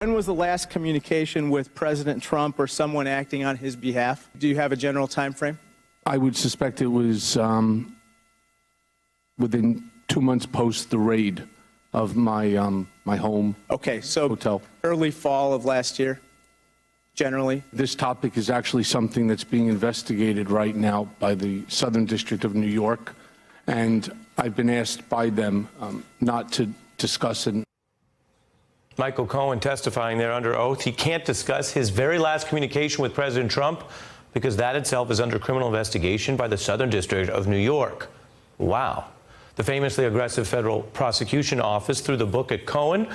When was the last communication with President Trump or someone acting on his behalf? Do you have a general time frame? I would suspect it was within 2 months post the raid of my my home. Okay, so hotel. Early fall of last year, generally. This topic is actually something that's being investigated right now by the Southern District of New York, and I've been asked by them not to discuss it. Michael Cohen testifying there under oath. He can't discuss his very last communication with President Trump because that itself is under criminal investigation by the Southern District of New York. Wow. The famously aggressive federal prosecution office threw the book at Cohen,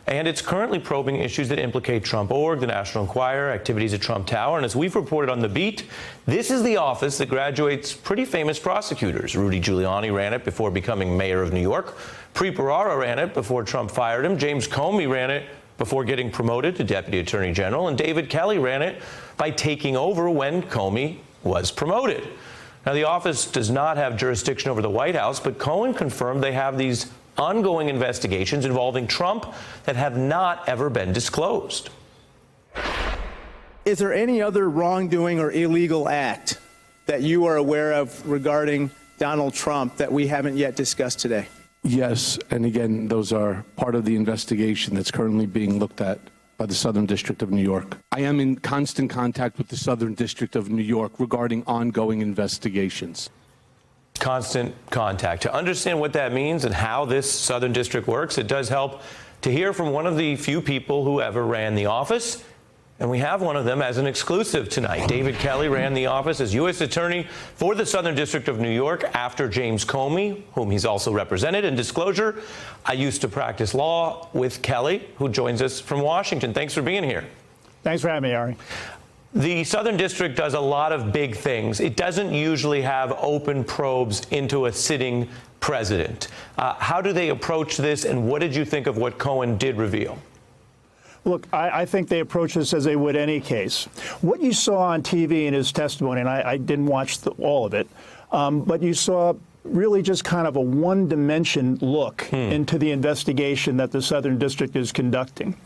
and it's currently probing issues that implicate Trump Org, the National Enquirer, activities at Trump Tower. And as we've reported on The Beat, this is the office that graduates pretty famous prosecutors. Rudy Giuliani ran it before becoming mayor of New York. Preet Bharara ran it before Trump fired him. James Comey ran it before getting promoted to Deputy Attorney General. And David Kelly ran it by taking over when Comey was promoted. Now, the office does not have jurisdiction over the White House, but Cohen confirmed they have these ongoing investigations involving Trump that have not ever been disclosed. Is there any other wrongdoing or illegal act that you are aware of regarding Donald Trump that we haven't yet discussed today? Yes, and again, those are part of the investigation that's currently being looked at by the Southern District of New York. I am in constant contact with the Southern District of New York regarding ongoing investigations. Constant contact. To understand what that means and how this Southern District works, it does help to hear from one of the few people who ever ran the office. And we have one of them as an exclusive tonight. David Kelly ran the office as U.S. Attorney for the Southern District of New York after James Comey, whom he's also represented. In disclosure, I used to practice law with Kelly, who joins us from Washington. Thanks for being here. Thanks for having me, Ari. The Southern District does a lot of big things. It doesn't usually have open probes into a sitting president. How do they approach this, and what did you think of what Cohen did reveal? Look, I think they approach this as they would any case. What you saw on TV in his testimony, and I didn't watch all of it, but you saw really just kind of a one-dimension look into the investigation that the Southern District is conducting.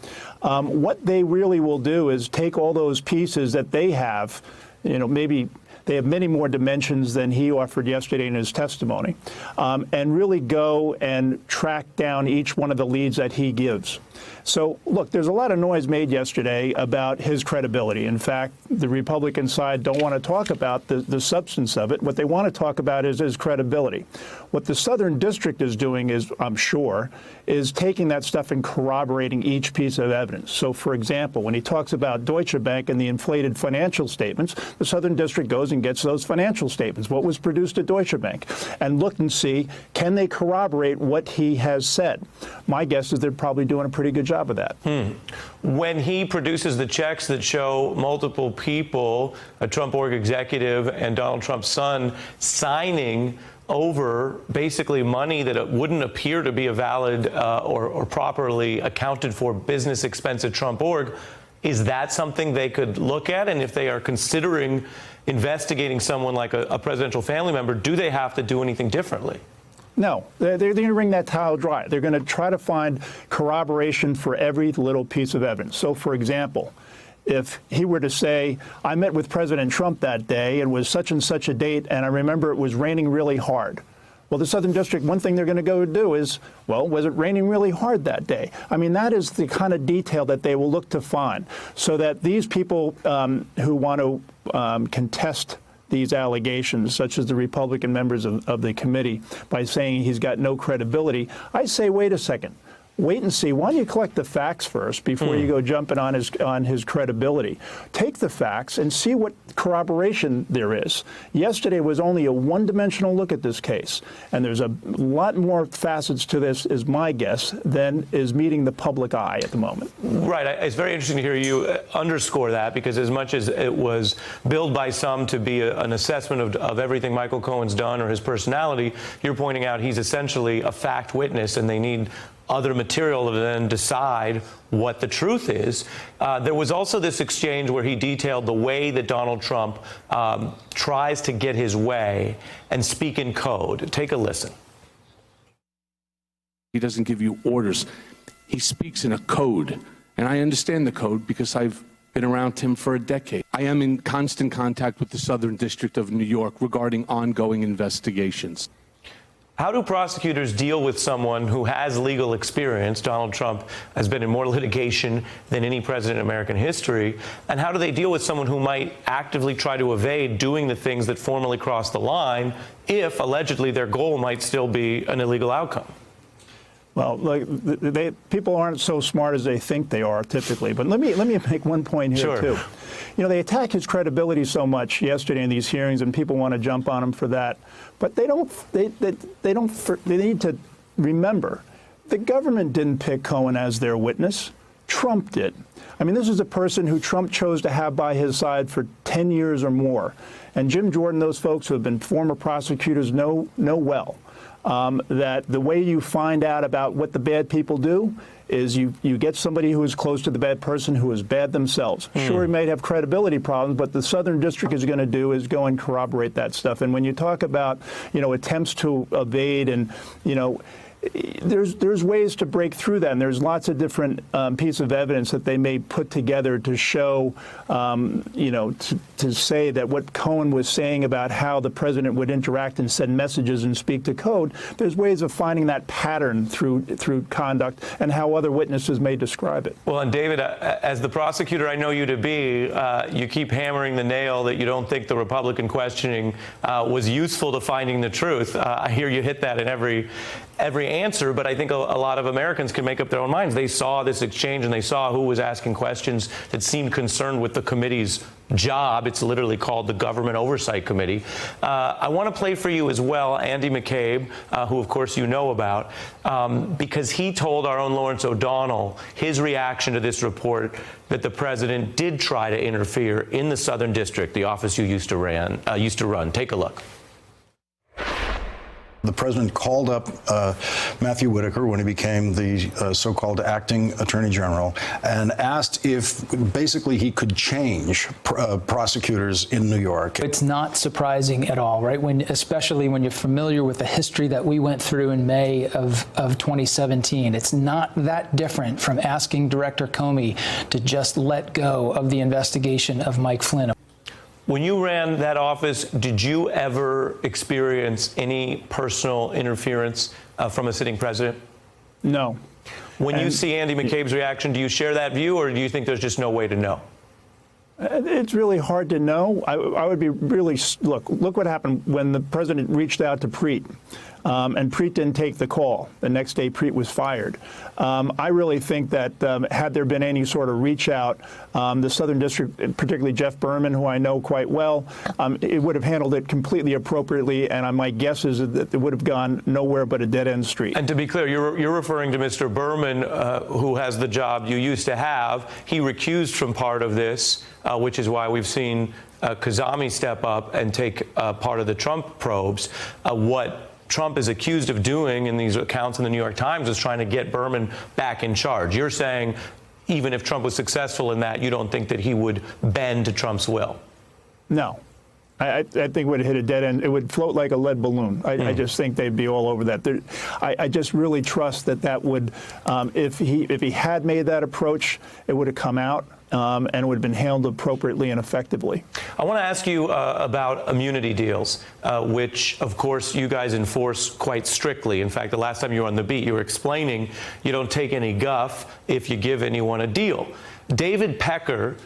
What they really will do is take all those pieces that they have, maybe they have many more dimensions than he offered yesterday in his testimony, and really go and track down each one of the leads that he gives. So, look, there's a lot of noise made yesterday about his credibility. In fact, the Republican side don't want to talk about the substance of it. What they want to talk about is his credibility. What the Southern District is doing is, I'm sure, is taking that stuff and corroborating each piece of evidence. So, for example, when he talks about Deutsche Bank and the inflated financial statements, the Southern District goes and gets those financial statements, what was produced at Deutsche Bank, and look and see, can they corroborate what he has said? My guess is they're probably doing a pretty good job of that. When he produces the checks that show multiple people, a Trump Org executive and Donald Trump's son, signing over basically money that it wouldn't appear to be a valid or properly accounted for business expense at Trump Org, is that something they could look at? And if they are considering investigating someone like a presidential family member, do they have to do anything differently? No, they're going to wring that towel dry. They're going to try to find corroboration for every little piece of evidence. So, for example, if he were to say, I met with President Trump that day and was such and such a date, and I remember it was raining really hard. Well, the Southern District, one thing they're going to go do is, well, was it raining really hard that day? I mean, that is the kind of detail that they will look to find, so that these people who want to contest these allegations, such as the Republican members of the committee, by saying he's got no credibility, I say, wait a second. Wait and see. Why don't you collect the facts first before you go jumping on his credibility? Take the facts and see what corroboration there is. Yesterday was only a one-dimensional look at this case, and there's a lot more facets to this, is my guess, than is meeting the public eye at the moment. Right. It's very interesting to hear you underscore that, because as much as it was billed by some to be an assessment of everything Michael Cohen's done or his personality, you're pointing out he's essentially a fact witness, and they need other material to then decide what the truth is. There was also this exchange where he detailed the way that Donald Trump tries to get his way and speak in code. Take a listen. He doesn't give you orders. He speaks in a code. And I understand the code because I've been around Tim for a decade. I am in constant contact with the Southern District of New York regarding ongoing investigations. How do prosecutors deal with someone who has legal experience? Donald Trump has been in more litigation than any president in American history. And how do they deal with someone who might actively try to evade doing the things that formally cross the line if allegedly their goal might still be an illegal outcome? Well, people aren't so smart as they think they are typically. But let me make one point here Sure. too. You know, they attack his credibility so much yesterday in these hearings, and people want to jump on him for that. But they don't. They need to remember, the government didn't pick Cohen as their witness. Trump did. I mean, this is a person who Trump chose to have by his side for 10 years or more. And Jim Jordan, those folks who have been former prosecutors know well. That the way you find out about what the bad people do is you get somebody who is close to the bad person who is bad themselves. Sure, he may have credibility problems, but the Southern District is going to do is go and corroborate that stuff. And when you talk about, you know, attempts to evade and, you know, there's ways to break through that, and there's lots of different pieces of evidence that they may put together to show, you know, to say that what Cohen was saying about how the president would interact and send messages and speak to code, there's ways of finding that pattern through conduct and how other witnesses may describe it. Well, and David, as the prosecutor I know you to be, you keep hammering the nail that you don't think the Republican questioning was useful to finding the truth. I hear you hit that in every answer, but I think a lot of Americans can make up their own minds. They saw this exchange and they saw who was asking questions that seemed concerned with the committee's job. It's literally called the Government Oversight Committee. I want to play for you as well Andy McCabe, who of course you know about, because he told our own Lawrence O'Donnell his reaction to this report that the president did try to interfere in the Southern District, the office you used to run. Take a look. The president called up Matthew Whitaker when he became the so-called acting attorney general and asked if basically he could change prosecutors in New York. It's not surprising at all, right? Especially when you're familiar with the history that we went through in May of 2017. It's not that different from asking Director Comey to just let go of the investigation of Mike Flynn. When you ran that office, did you ever experience any personal interference from a sitting president? No. When you see Andy McCabe's reaction, do you share that view, or do you think there's just no way to know? It's really hard to know. I would be really, look what happened when the president reached out to Preet. And Preet didn't take the call. The next day, Preet was fired. I really think that had there been any sort of reach out, the Southern District, particularly Jeff Berman, who I know quite well, it would have handled it completely appropriately, and my guess is that it would have gone nowhere but a dead-end street. And to be clear, you're referring to Mr. Berman, who has the job you used to have. He recused from part of this, which is why we've seen Kazami step up and take part of the Trump probes. What Trump is accused of doing in these accounts in the New York Times is trying to get Berman back in charge. You're saying even if Trump was successful in that, you don't think that he would bend to Trump's will? No. I think it would hit a dead end. It would float like a lead balloon. I just think they'd be all over that. I just really trust that would, if he had made that approach, it would have come out. And it would have been handled appropriately and effectively. I want to ask you about immunity deals, which, of course, you guys enforce quite strictly. In fact, the last time you were on the beat, you were explaining you don't take any guff if you give anyone a deal. David Pecker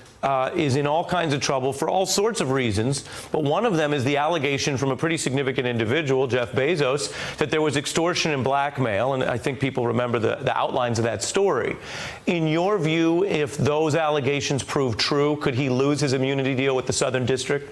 is in all kinds of trouble for all sorts of reasons, but one of them is the allegation from a pretty significant individual, Jeff Bezos, that there was extortion and blackmail, and I think people remember the outlines of that story. In your view, if those allegations prove true, could he lose his immunity deal with the Southern District?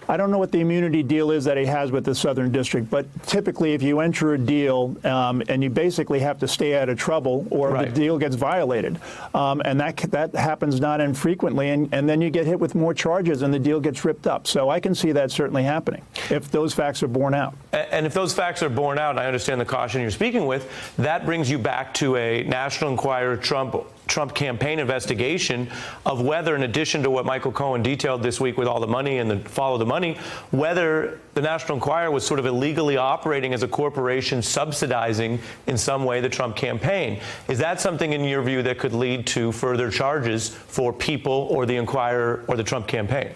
I don't know what the immunity deal is that he has with the Southern District, but typically if you enter a deal and you basically have to stay out of trouble or the deal gets violated, and that happens not infrequently, and then you get hit with more charges and the deal gets ripped up. So I can see that certainly happening if those facts are borne out. And if those facts are borne out, and I understand the caution you're speaking with, that brings you back to a National Enquirer Trump Trump campaign investigation of whether, in addition to what Michael Cohen detailed this week with all the money and the follow the money, whether the National Enquirer was sort of illegally operating as a corporation subsidizing in some way the Trump campaign. Is that something in your view that could lead to further charges for people or the Enquirer or the Trump campaign?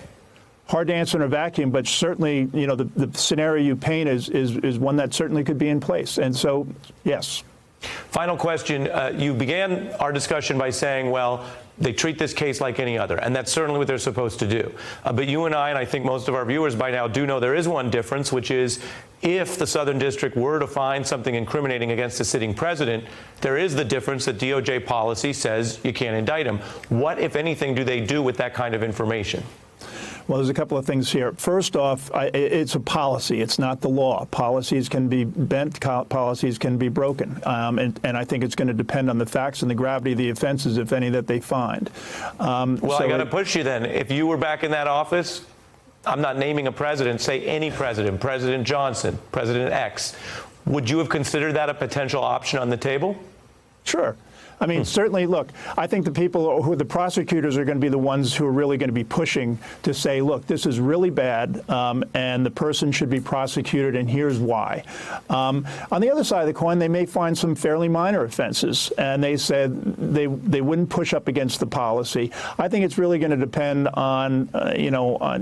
Hard to answer in a vacuum, but certainly, the scenario you paint is one that certainly could be in place. And so, yes. Final question. You began our discussion by saying, well, they treat this case like any other, and that's certainly what they're supposed to do. But you and I think most of our viewers by now do know there is one difference, which is if the Southern District were to find something incriminating against the sitting president, there is the difference that DOJ policy says you can't indict him. What, if anything, do they do with that kind of information? Well, there's a couple of things here. First off, it's a policy. It's not the law. Policies can be bent. Policies can be broken. And I think it's going to depend on the facts and the gravity of the offenses, if any, that they find. Well, I got to push you then. If you were back in that office, I'm not naming a president, say any president, President Johnson, President X, would you have considered that a potential option on the table? Sure. I mean, certainly, look, I think the prosecutors are going to be the ones who are really going to be pushing to say, look, this is really bad, and the person should be prosecuted, and here's why. On the other side of the coin, they may find some fairly minor offenses, and they said they wouldn't push up against the policy. I think it's really going to depend on,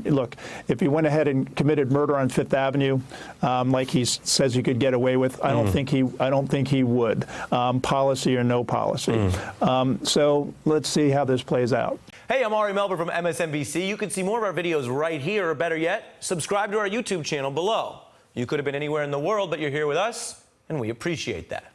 look, if he went ahead and committed murder on Fifth Avenue, like he says he could get away with, I don't think he would, policy or no policy. So let's see how this plays out. Hey, I'm Ari Melber from MSNBC. You can see more of our videos right here, or better yet, subscribe to our YouTube channel below. You could have been anywhere in the world, but you're here with us, and we appreciate that.